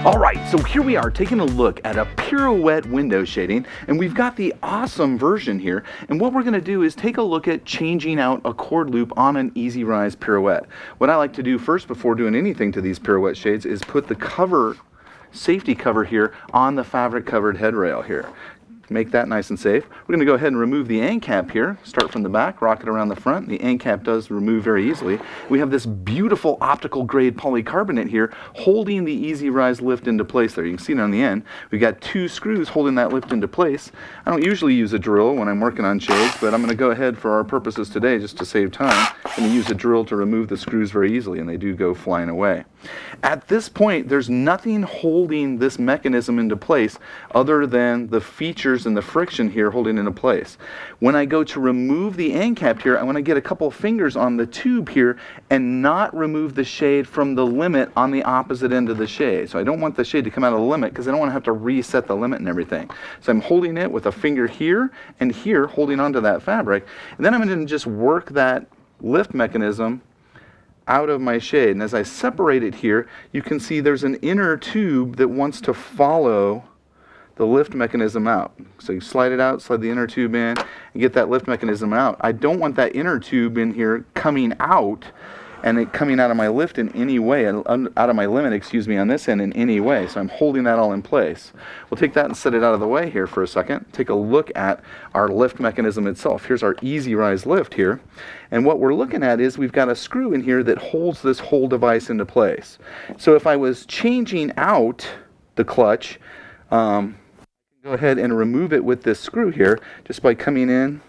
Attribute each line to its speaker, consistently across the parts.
Speaker 1: Alright, so here we are taking a look at a Pirouette window shading, and we've got the awesome version here, and what we're going to do is take a look at changing out a cord loop on an EasyRise Pirouette. What I like to do first before doing anything to these Pirouette shades is put the safety cover here on the fabric covered headrail here. Make that nice and safe. We're going to go ahead and remove the end cap here. Start from the back, rock it around the front. The end cap does remove very easily. We have this beautiful optical grade polycarbonate here holding the EasyRise lift into place there. You can see it on the end. We've got two screws holding that lift into place. I don't usually use a drill when I'm working on shades, but I'm going to go ahead for our purposes today just to save time. I'm going to use a drill to remove the screws very easily, and they do go flying away. At this point, there's nothing holding this mechanism into place other than the features and the friction here holding into place. When I go to remove the end cap here, I want to get a couple fingers on the tube here and not remove the shade from the limit on the opposite end of the shade. So I don't want the shade to come out of the limit because I don't want to have to reset the limit and everything. So I'm holding it with a finger here and here holding onto that fabric, and then I'm going to just work that lift mechanism out of my shade. And as I separate it here, you can see there's an inner tube that wants to follow the lift mechanism out. So you slide it out, slide the inner tube in, and get that lift mechanism out. I don't want that inner tube in here coming out and it coming out of my lift in any way, out of my limit, excuse me, on this end in any way. So I'm holding that all in place. We'll take that and set it out of the way here for a second. Take a look at our lift mechanism itself. Here's our EasyRise lift here. And what we're looking at is we've got a screw in here that holds this whole device into place. So if I was changing out the clutch, go ahead and remove it with this screw here just by coming in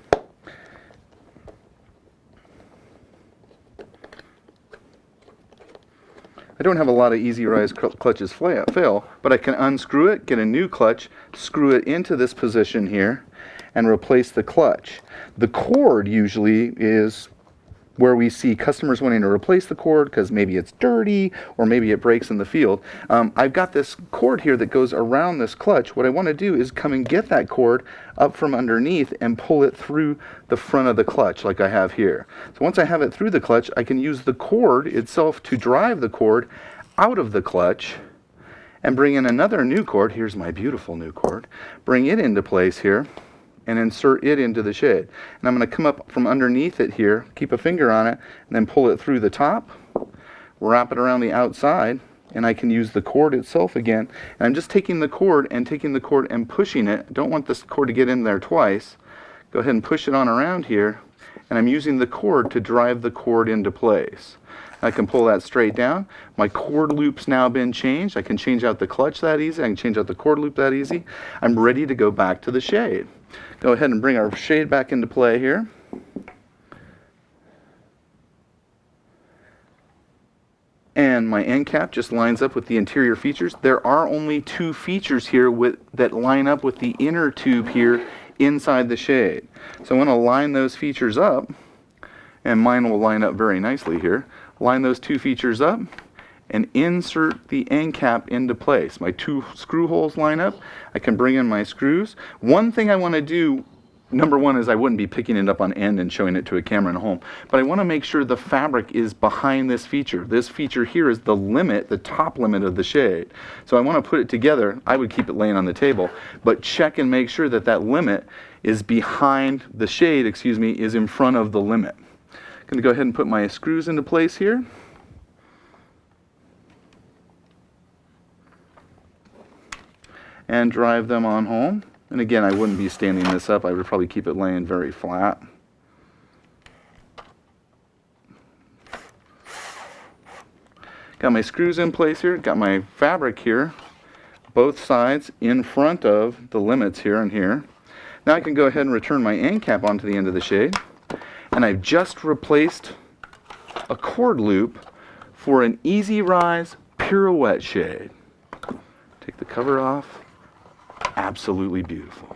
Speaker 1: I don't have a lot of EasyRise clutches fail, but I can unscrew it, get a new clutch, screw it into this position here, and replace the clutch. The cord usually is where we see customers wanting to replace the cord because maybe it's dirty or maybe it breaks in the field. I've got this cord here that goes around this clutch. What I want to do is come and get that cord up from underneath and pull it through the front of the clutch like I have here. So once I have it through the clutch, I can use the cord itself to drive the cord out of the clutch and bring in another new cord. Here's my beautiful new cord. Bring it into place here and insert it into the shade. And I'm going to come up from underneath it here, keep a finger on it, and then pull it through the top, wrap it around the outside, and I can use the cord itself again. And I'm just taking the cord and pushing it. I don't want this cord to get in there twice. Go ahead and push it on around here, and I'm using the cord to drive the cord into place. I can pull that straight down. My cord loop's now been changed. I can change out the clutch that easy. I can change out the cord loop that easy. I'm ready to go back to the shade. Go ahead and bring our shade back into play here. And my end cap just lines up with the interior features. There are only two features here that line up with the inner tube here inside the shade. So I want to line those features up, and mine will line up very nicely here. Line those two features up and insert the end cap into place. My two screw holes line up. I can bring in my screws. One thing I want to do, number one, is I wouldn't be picking it up on end and showing it to a camera in home, but I want to make sure the fabric is behind this feature. This feature here is the limit, the top limit of the shade. So I want to put it together. I would keep it laying on the table, but check and make sure that that limit is behind the shade, excuse me, is in front of the limit. I'm going to go ahead and put my screws into place here. And drive them on home. And again, I wouldn't be standing this up. I would probably keep it laying very flat. Got my screws in place here. Got my fabric here. Both sides in front of the limits here and here. Now I can go ahead and return my end cap onto the end of the shade. And I've just replaced a cord loop for an EasyRise Pirouette shade. Take the cover off. Absolutely beautiful.